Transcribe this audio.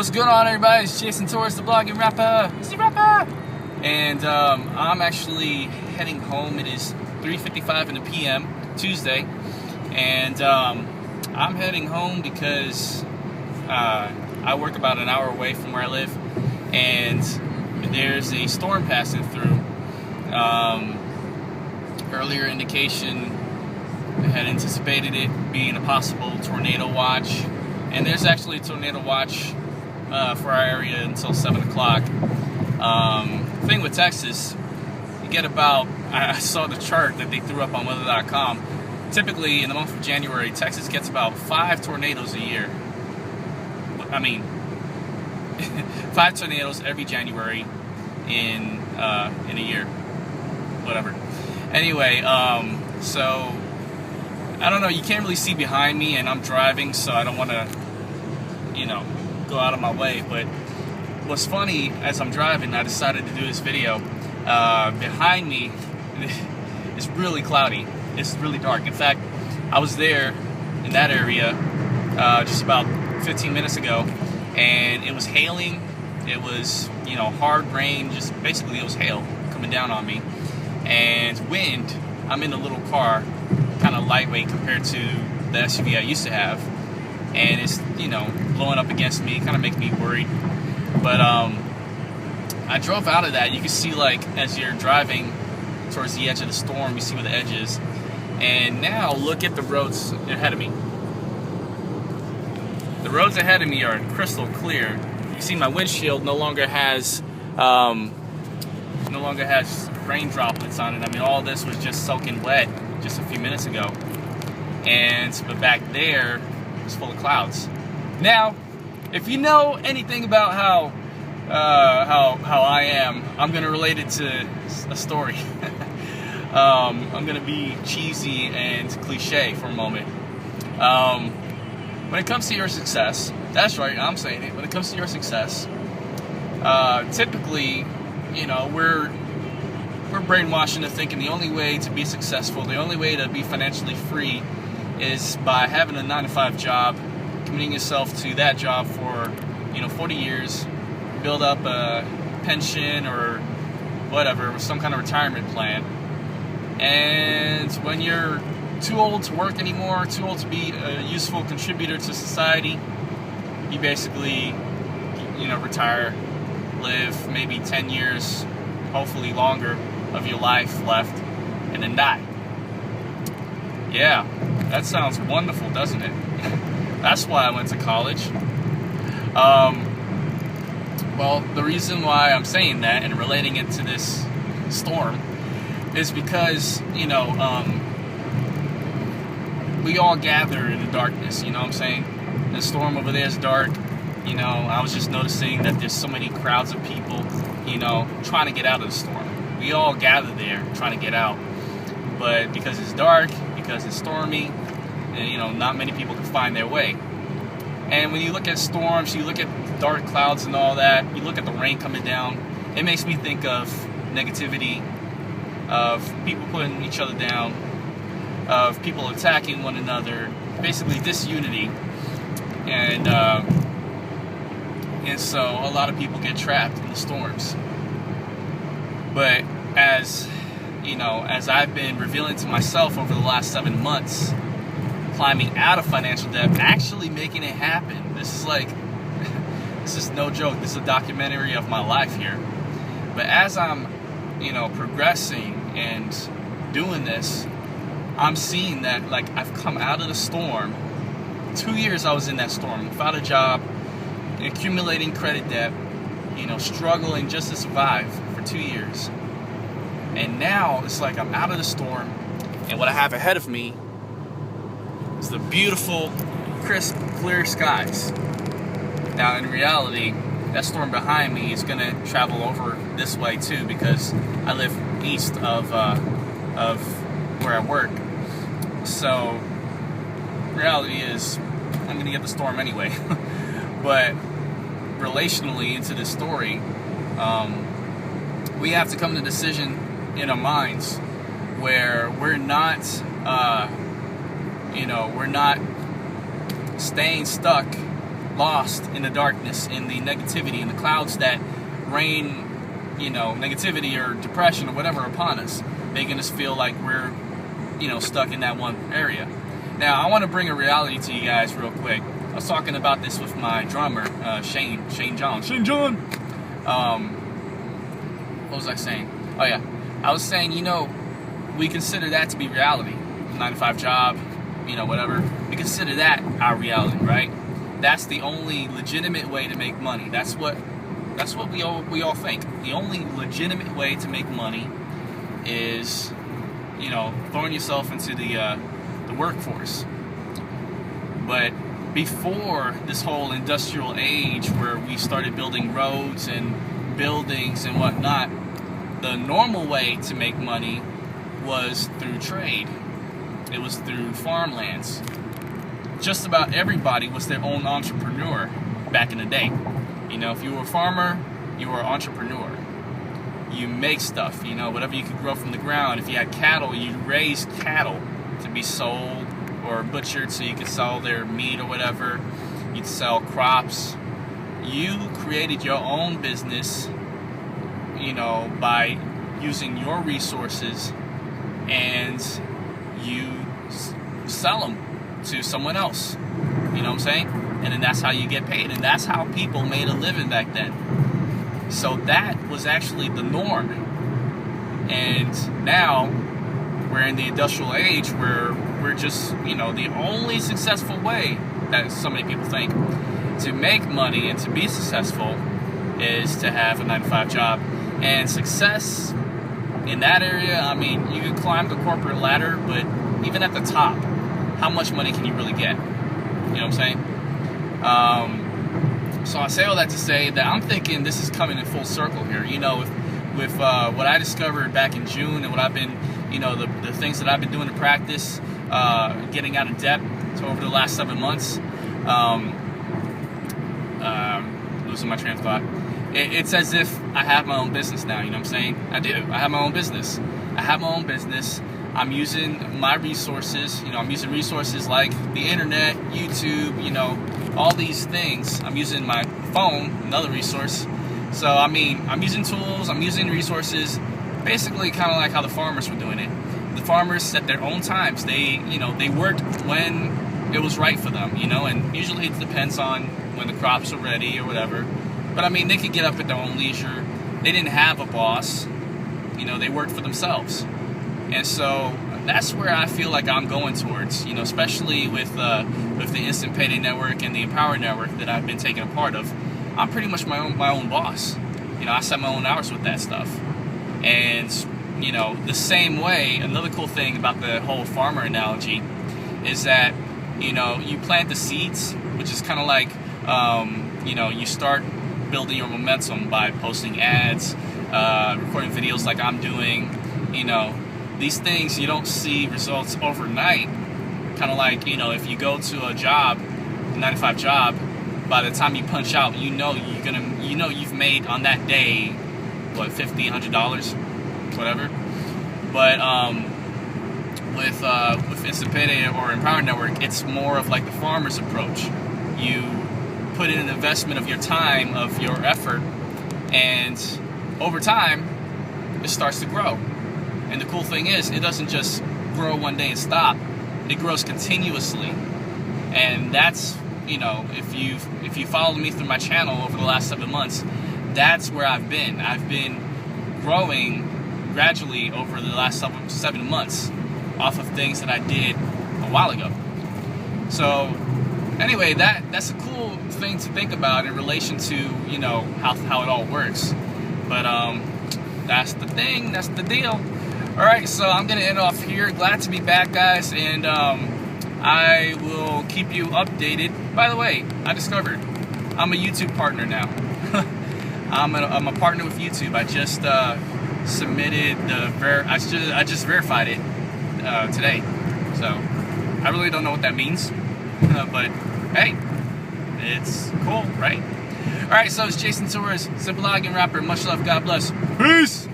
What's going on, everybody? It's Jason Torres, the blogging rapper. It's the rapper. And I'm actually heading home. It is 3:55 in the p.m. Tuesday, and I'm heading home because I work about an hour away from where I live, and there's a storm passing through. Earlier indication had anticipated it being a possible tornado watch, and there's actually a tornado watch for our area until 7 o'clock. Thing with Texas, you get about, I saw the chart that they threw up on weather.com. Typically in the month of January, Texas gets about 5 tornadoes a year. I mean, 5 tornadoes every January in a year. Whatever. Anyway, so I don't know, you can't really see behind me, and I'm driving, so I don't want to, go out of my way. But what's funny, as I'm driving, I decided to do this video. Behind me, it's really cloudy. It's really dark. In fact, I was there in that area just about 15 minutes ago, and it was hailing. It was, hard rain. Just basically, it was hail coming down on me. And wind. I'm in a little car, kind of lightweight compared to the SUV I used to have, and it's blowing up against me, kind of making me worried. But I drove out of that. You can see, like, as you're driving towards the edge of the storm, you see where the edge is. And now look at the roads ahead of me. The roads ahead of me are crystal clear. You see my windshield no longer has rain droplets on it. I mean, all this was just soaking wet just a few minutes ago, but back there it's full of clouds. Now, if you know anything about how I am, I'm gonna relate it to a story. I'm gonna be cheesy and cliche for a moment. When it comes to your success, that's right, I'm saying it. When it comes to your success, typically, we're brainwashed into thinking the only way to be successful, the only way to be financially free, is by having a 9-to-5 job, committing yourself to that job for 40 years, build up a pension or whatever, some kind of retirement plan. And when you're too old to work anymore, too old to be a useful contributor to society, you basically retire, live maybe 10 years, hopefully longer, of your life left, and then die. Yeah, that sounds wonderful, doesn't it? That's why I went to college. Well, the reason why I'm saying that and relating it to this storm is because, we all gather in the darkness, you know what I'm saying? The storm over there is dark. I was just noticing that there's so many crowds of people, trying to get out of the storm. We all gather there trying to get out. But because it's dark, because it's stormy, and, not many people can find their way. And when you look at storms, you look at dark clouds and all that, you look at the rain coming down, it makes me think of negativity, of people putting each other down, of people attacking one another, basically disunity. And so a lot of people get trapped in the storms. But as I've been revealing to myself over the last 7 months, climbing out of financial debt, actually making it happen. This is no joke. This is a documentary of my life here. But as I'm, progressing and doing this, I'm seeing that, like, I've come out of the storm. 2 years I was in that storm, without a job, accumulating credit debt, struggling just to survive for 2 years. And now it's like I'm out of the storm, and what I have ahead of me is the beautiful, crisp, clear skies. Now, in reality, that storm behind me is going to travel over this way too, because I live east of where I work. So, reality is, I'm going to get the storm anyway. But relationally into this story, we have to come to a decision in our minds where we're not we're not staying stuck lost in the darkness, in the negativity, in the clouds that rain, negativity or depression or whatever upon us, making us feel like we're, stuck in that one area. Now, I want to bring a reality to you guys real quick. I was talking about this with my drummer, Shane John. What was I saying? Oh yeah, I was saying, we consider that to be reality. 9-to-5 job, whatever. We consider that our reality, right? That's the only legitimate way to make money. That's what we all think. The only legitimate way to make money is, throwing yourself into the workforce. But before this whole industrial age where we started building roads and buildings and whatnot, the normal way to make money was through trade. It was through farmlands. Just about everybody was their own entrepreneur back in the day. If you were a farmer, you were an entrepreneur. You make stuff, whatever you could grow from the ground. If you had cattle, you raised cattle to be sold or butchered so you could sell their meat or whatever. You'd sell crops. You created your own business, by using your resources, and you sell them to someone else. You know what I'm saying? And then that's how you get paid. And that's how people made a living back then. So that was actually the norm. And now we're in the industrial age where we're just, the only successful way that so many people think to make money and to be successful is to have a 9-to-5 job. And success in that area, you can climb the corporate ladder, but even at the top, how much money can you really get? You know what I'm saying? So I say all that to say that I'm thinking this is coming in full circle here. With what I discovered back in June and what I've been, the things that I've been doing to practice, getting out of debt over the last 7 months. Losing my train of thought. It's as if I have my own business now, you know what I'm saying? I do. I have my own business. I'm using my resources, I'm using resources like the internet, YouTube, all these things. I'm using my phone, another resource. So, I'm using tools, I'm using resources, basically kind of like how the farmers were doing it. The farmers set their own times. They worked when it was right for them, and usually it depends on when the crops are ready or whatever. But they could get up at their own leisure. They didn't have a boss. They worked for themselves. And so that's where I feel like I'm going towards, especially with the Instant Payday Network and the Empower Network that I've been taking a part of. I'm pretty much my own boss. I set my own hours with that stuff. And, the same way, another cool thing about the whole farmer analogy is that, you plant the seeds, which is kind of like, you start building your momentum by posting ads, recording videos like I'm doing. These things, you don't see results overnight. Kind of like, if you go to a job, a 9-to-5 job, by the time you punch out, you've made on that day, what, $50, $100, whatever. But with Instant Payday or Empower Network, it's more of like the farmer's approach. You put in an investment of your time, of your effort, and over time, it starts to grow. And the cool thing is, it doesn't just grow one day and stop. It grows continuously. And that's, if you followed me through my channel over the last 7 months, that's where I've been. I've been growing gradually over the last 7 months off of things that I did a while ago. So anyway, that's a cool thing to think about in relation to, how it all works. But that's the thing, that's the deal. Alright, so I'm going to end off here. Glad to be back, guys, and I will keep you updated. By the way, I discovered I'm a YouTube partner now. I'm a partner with YouTube. I just submitted I just verified it today. So I really don't know what that means, but hey, it's cool, right? Alright, so it's Jason Torres, Simple Login Rapper. Much love, God bless. Peace!